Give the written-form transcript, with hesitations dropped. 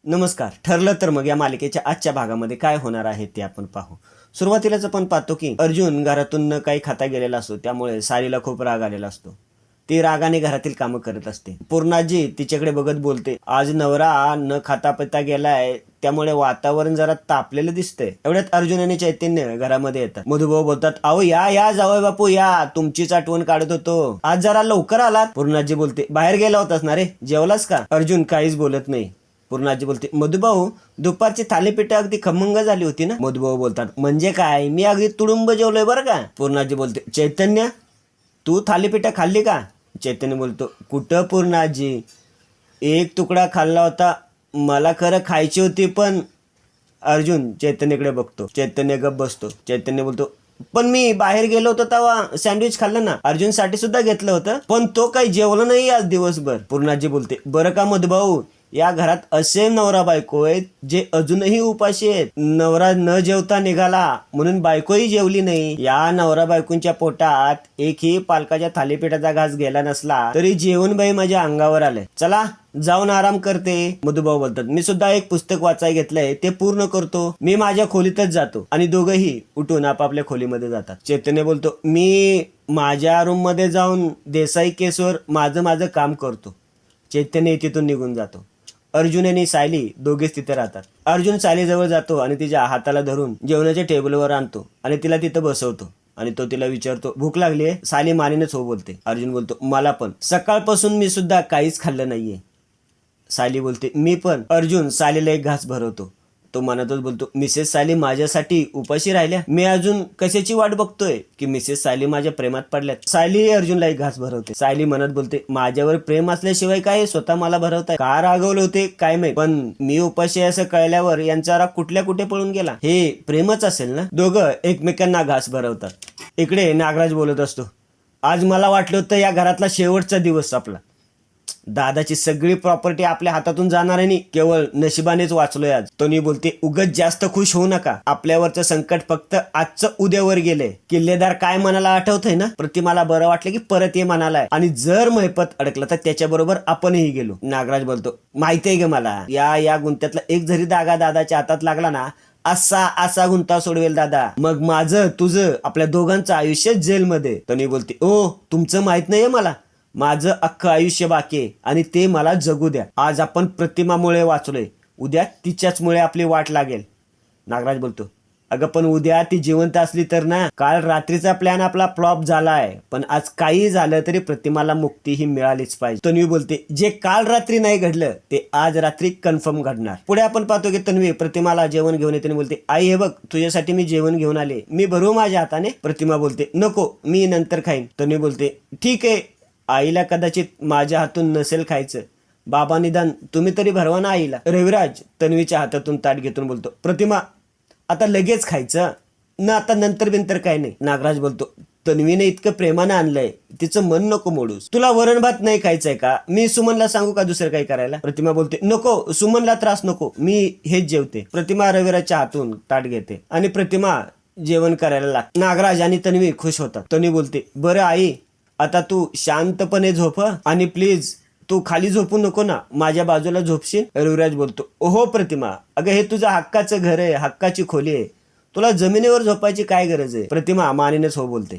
नमस्कार. ठरलं तर मग या मालिकेच्या आजच्या भागामध्ये काय होणार आहे ते आपण पाहू. सुरुवातीलाच आपण पाहतो की अर्जुन घरातून न काही खाता गेलेला असतो, त्यामुळे सारीला खूप राग आलेला असतो. ती रागाने घरातील कामं करत असते. पूर्णाजी तिच्याकडे बघत बोलते, आज नवरा न खाता पिता गेलाय, त्यामुळे वातावरण जरा तापलेलं दिसतंय. एवढ्यात अर्जुन आणि चैतन्य घरामध्ये येतात. मधुभाऊ बोलतात, अहो या या जावई बापू या, तुमचीच आठवण काढत होतो. आज जरा लवकर आलात. पूर्णाजी बोलते, बाहेर गेला होतास ना रे, जेवलास का? अर्जुन काहीच बोलत नाही. पूर्णाजी बोलते, मधुभाऊ दुपारची थालीपीठ अगदी खमंग झाली होती ना? मधुभाऊ बोलतात, म्हणजे काय, मी अगदी तुडुंब जेवलोय बरं का. पूर्णाजी बोलते, चैतन्य तू थालीपीठ खाल्ली का? चैतन्य बोलतो, कुठं पूर्णाजी, एक तुकडा खाल्ला होता, मला खरं खायची होती पण. अर्जुन चैतन्यकडे बघतो. चैतन्य गप बसतो. चैतन्य बोलतो, पण मी बाहेर गेलो होतो तेव्हा सँडविच खाल्लं ना, अर्जुन साठी सुद्धा घेतलं होतं, पण तो काही जेवला नाही आज दिवसभर. पूर्णाजी बोलते, बरं का मधुभाऊ, या घरात असे नवरा बायको आहेत जे अजूनही उपाशी आहेत. नवरा न जेवता निघाला म्हणून बायकोही जेवली नाही. या नवरा बायकोंच्या पोटात एकही पालकाच्या थालीपीठाचा घास गेला नसला तरी जेवण बाई माझ्या अंगावर आलंय. चला जाऊन आराम करते. मधुभाऊ बोलतात, मी सुद्धा एक पुस्तक वाचाय घेतलंय, ते पूर्ण करतो. मी माझ्या खोलीतच जातो. आणि दोघंही उठून आपापल्या खोलीमध्ये जातात. चैतन्य बोलतो, मी माझ्या रूम मध्ये जाऊन देसाई केसवर माझं काम करतो. चैतन्य तिथून निघून जातो. अर्जुन आणि सायली दोघेच तिथे राहतात. अर्जुन सायलीजवळ जातो आणि तिच्या हाताला धरून जेवणाच्या टेबलवर आणतो आणि तिला तिथं बसवतो आणि तो तिला विचारतो, भूक लागली आहे? सायली मानेनेच हो बोलते. अर्जुन बोलतो, मला पण. सकाळपासून मी सुद्धा काहीच खाल्लं नाहीये. सायली बोलते, मी पण. अर्जुन सायलीला एक घास भरवतो. तो मनातच बोलतो, मिसेस सायली माझ्यासाठी उपाशी राहिल्या. मी अजून कशाची वाट बघतोय की मिसेस सायली माझ्या प्रेमात पडल्यात. सायली अर्जुनला एक घास भरवते. सायली मनात बोलते, माझ्यावर प्रेम असल्याशिवाय काय स्वतः मला भरवताय? का रागवले होते काय माहित, पण मी उपाशी असं कळल्यावर यांचा राग कुठल्या कुठे पळून गेला. हे प्रेमच असेल ना. दोघं एकमेकांना घास भरवतात. इकडे नागराज बोलत असतो, आज मला वाटलं होतं या घरातला शेवटचा दिवस आपला. दादाची सगळी प्रॉपर्टी आपल्या हातातून जाणार आहे, केवळ नशिबानेच वाचलोय आज. तोनी बोलते, उगत जास्त खुश होऊ नका. आपल्यावरचं संकट फक्त आजचं उद्यावर गेलंय. किल्लेदार काय मनाला आठवतंय ना, प्रतिमाला बरं वाटलं की परत ये म्हणालाय, आणि जर महिपत अडकलं तर त्याच्याबरोबर आपणही गेलो. नागराज बोलतो, माहितीये ग मला, या गुंत्यातला एक जरी दागा दादाच्या हातात लागला ना, असा गुंता सोडवेल दादा. मग माझं तुझं आपल्या दोघांचं आयुष्य जेलमध्ये. तोनी बोलते, ओ तुमचं माहित नाहीये मला, माझं अख्खं आयुष्य बाकी आहे आणि ते मला जगू द्या. आज आपण प्रतिमामुळे वाचलोय, उद्या तिच्याचमुळे आपली वाट लागेल. नागराज बोलतो, अगं पण उद्या ती जिवंत असली तर ना. काल रात्रीचा प्लॅन आपला फ्लॉप झालाय, पण आज काही झालं तरी प्रतिमाला मुक्ती ही मिळालीच पाहिजे. तन्वी बोलते, जे काल रात्री नाही घडलं ते आज रात्री कन्फर्म घडणार. पुढे आपण पाहतो की तन्वी प्रतिमाला जेवण घेऊन येते. बोलते, आई हे बघ तुझ्यासाठी मी जेवण घेऊन आले, मी भरू माझ्या हाताने. प्रतिमा बोलते, नको मी नंतर खाईन. तन्वी बोलते, ठीक आहे, आईला कदाचित माझ्या हातून नसेल खायचं, बाबा निदान तुम्ही तरी भरवा ना आईला. रविराज तन्वीच्या हातातून ताट घेतून बोलतो, प्रतिमा आता लगेच खायचं ना, आता नंतर बिंतर काय नाही. नागराज बोलतो, तन्वीने इतकं प्रेमानं आणलंय, तिचं मन नको मोडूस. तुला वरण भात नाही खायचंय का? मी सुमनला सांगू का दुसरं काही करायला? प्रतिमा बोलते, नको, सुमनला त्रास नको, मी हेच जेवते. प्रतिमा रविराजच्या हातून ताट घेते आणि प्रतिमा जेवण करायला लागते. नागराज आणि तन्वी खुश होतात. तन्वी बोलते, बरं आई, आता तू शांतपणे झोप आणि प्लीज तू खाली झोपू नको ना, माझ्या बाजूला झोपशील. रविराज बोलतो, ओहो प्रतिमा, अगं हे तुझं हक्काचं घर आहे, हक्काची खोली आहे, तुला जमिनीवर झोपायची काय गरज आहे? प्रतिमा मानेनेच हो बोलते.